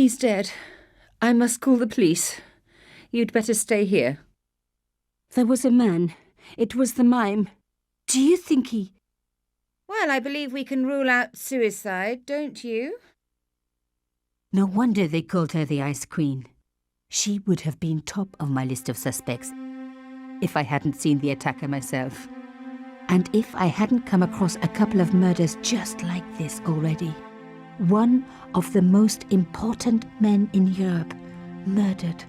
He's dead. I must call the police. You'd better stay here. There was a man. It was the mime. Do you think he... Well, I believe we can rule out suicide, don't you? No wonder they called her the Ice Queen. She would have been top of my list of suspects if I hadn't seen the attacker myself. And if I hadn't come across a couple of murders just like this already. One of the most important men in Europe murdered.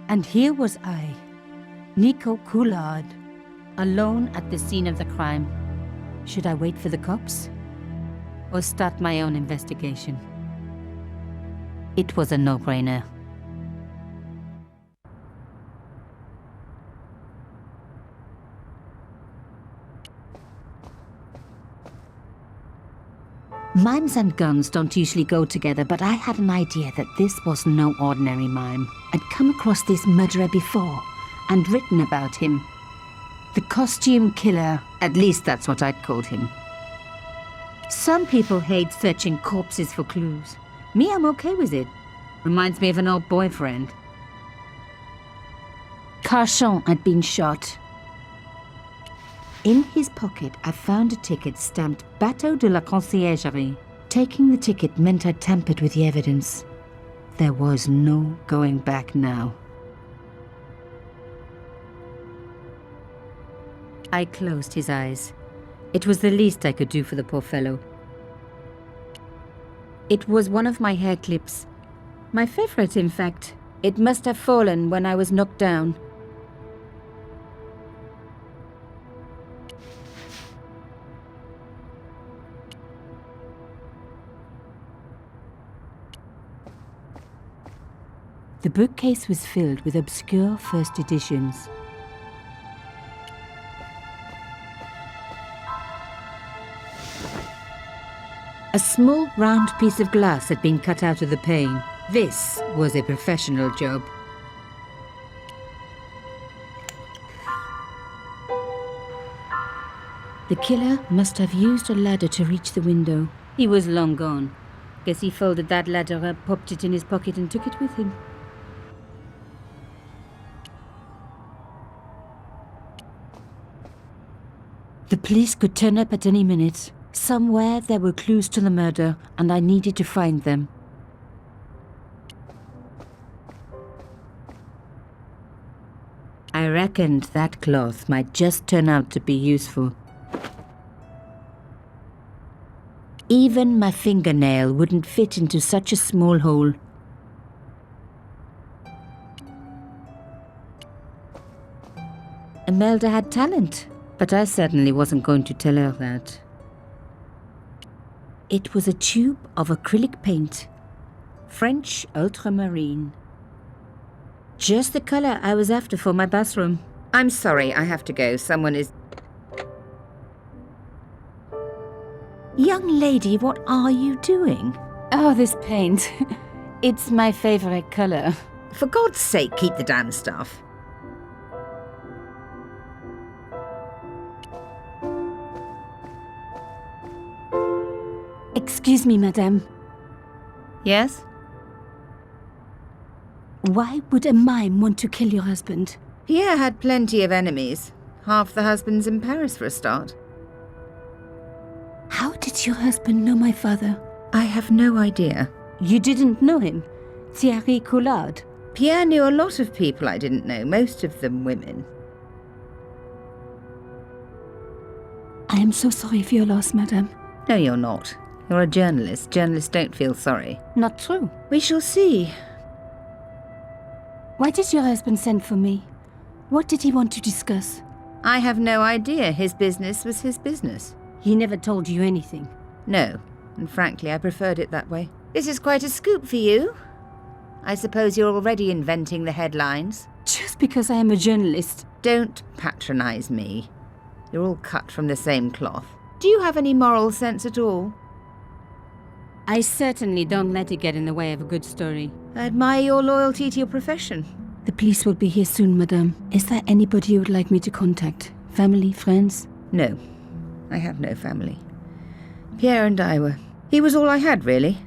And here was I, Nico Coulard, alone at the scene of the crime. Should I wait for the cops? Or start my own investigation? It was a no-brainer. Mimes and guns don't usually go together, but I had an idea that this was no ordinary mime. I'd come across this murderer before and written about him. The costume killer, at least that's what I'd called him. Some people hate searching corpses for clues. Me, I'm okay with it. Reminds me of an old boyfriend. Carchon had been shot. In his pocket, I found a ticket stamped Bateau de la Conciergerie. Taking the ticket meant I tampered with the evidence. There was no going back now. I closed his eyes. It was the least I could do for the poor fellow. It was one of my hair clips. My favorite, in fact. It must have fallen when I was knocked down. The bookcase was filled with obscure first editions. A small round piece of glass had been cut out of the pane. This was a professional job. The killer must have used a ladder to reach the window. He was long gone. Guess he folded that ladder up, popped it in his pocket and took it with him. The police could turn up at any minute. Somewhere there were clues to the murder, and I needed to find them. I reckoned that cloth might just turn out to be useful. Even my fingernail wouldn't fit into such a small hole. Imelda had talent, but I certainly wasn't going to tell her that. It was a tube of acrylic paint, French ultramarine. Just the color I was after for my bathroom. I'm sorry, I have to go. Someone is... Young lady, what are you doing? Oh, this paint. It's my favorite color. For God's sake, keep the damn stuff. Excuse me, madame. Yes? Why would a mime want to kill your husband? Pierre had plenty of enemies. Half the husbands in Paris for a start. How did your husband know my father? I have no idea. You didn't know him? Thierry Coulard? Pierre knew a lot of people I didn't know, most of them women. I am so sorry for your loss, madame. No, you're not. You're a journalist. Journalists don't feel sorry. Not true. We shall see. Why did your husband send for me? What did he want to discuss? I have no idea. His business was his business. He never told you anything? No, and frankly, I preferred it that way. This is quite a scoop for you. I suppose you're already inventing the headlines. Just because I am a journalist. Don't patronize me. You're all cut from the same cloth. Do you have any moral sense at all? I certainly don't let it get in the way of a good story. I admire your loyalty to your profession. The police will be here soon, madame. Is there anybody you would like me to contact? Family, friends? No, I have no family. Pierre and I were... He was all I had, really.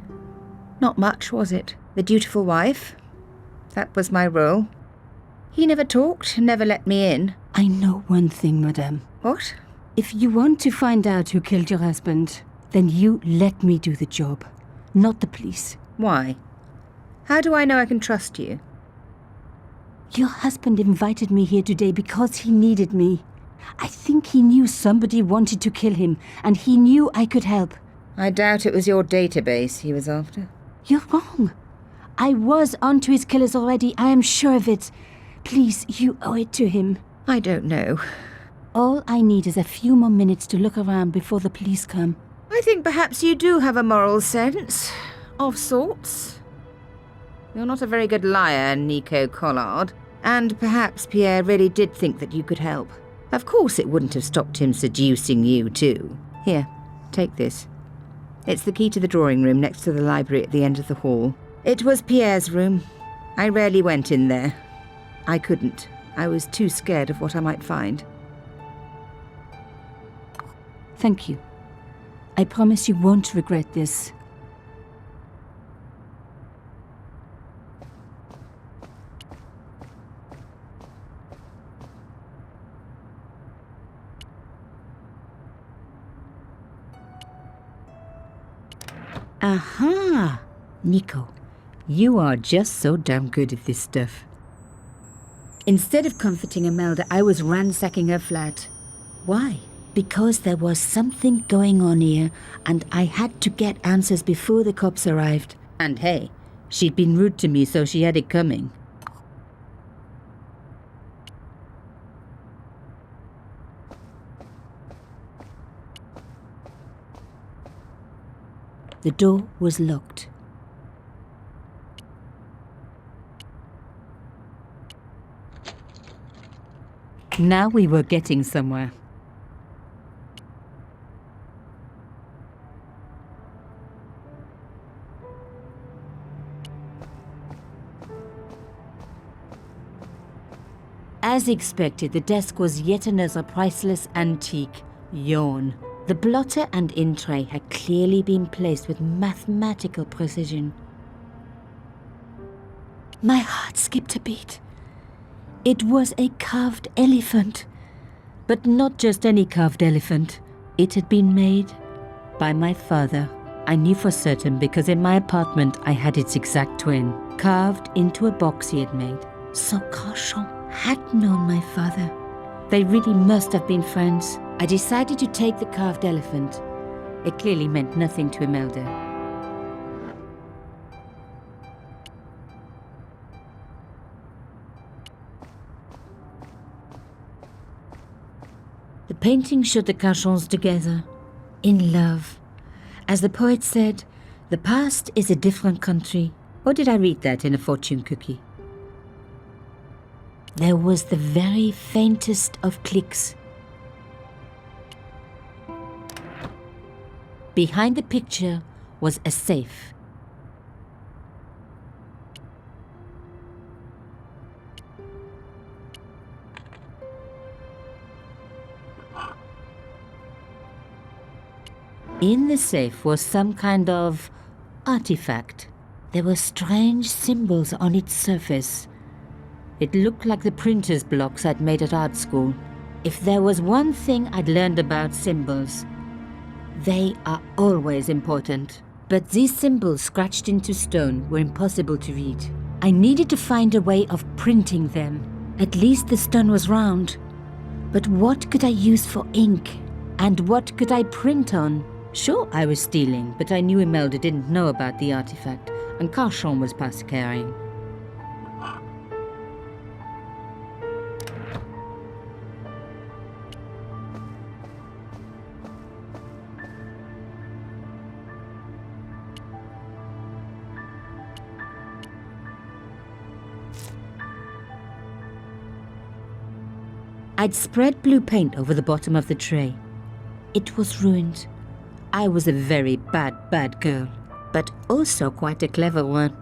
Not much, was it? The dutiful wife. That was my role. He never talked, never let me in. I know one thing, madame. What? If you want to find out who killed your husband, then you let me do the job, not the police. Why? How do I know I can trust you? Your husband invited me here today because he needed me. I think he knew somebody wanted to kill him, and he knew I could help. I doubt it was your database he was after. You're wrong. I was onto his killers already, I am sure of it. Please, you owe it to him. I don't know. All I need is a few more minutes to look around before the police come. I think perhaps you do have a moral sense. Of sorts. You're not a very good liar, Nico Collard. And perhaps Pierre really did think that you could help. Of course it wouldn't have stopped him seducing you too. Here, take this. It's the key to the drawing room next to the library at the end of the hall. It was Pierre's room. I rarely went in there. I couldn't. I was too scared of what I might find. Thank you. I promise you won't regret this. Aha! Nico, you are just so damn good at this stuff. Instead of comforting Imelda, I was ransacking her flat. Why? Because there was something going on here, and I had to get answers before the cops arrived. And hey, she'd been rude to me, so she had it coming. The door was locked. Now we were getting somewhere. As expected, the desk was yet another priceless antique. Yawn. The blotter and in tray had clearly been placed with mathematical precision. My heart skipped a beat. It was a carved elephant. But not just any carved elephant. It had been made by my father. I knew for certain because in my apartment I had its exact twin, carved into a box he had made. So Carchon had known my father. They really must have been friends. I decided to take the carved elephant. It clearly meant nothing to Imelda. The painting showed the Carchons together, in love. As the poet said, the past is a different country. Or did I read that in a fortune cookie? There was the very faintest of clicks. Behind the picture was a safe. In the safe was some kind of artifact. There were strange symbols on its surface. It looked like the printer's blocks I'd made at art school. If there was one thing I'd learned about symbols, they are always important. But these symbols scratched into stone were impossible to read. I needed to find a way of printing them. At least the stone was round. But what could I use for ink? And what could I print on? Sure, I was stealing, but I knew Imelda didn't know about the artifact, and Carchon was past caring. I'd spread blue paint over the bottom of the tray. It was ruined. I was a very bad girl, but also quite a clever one.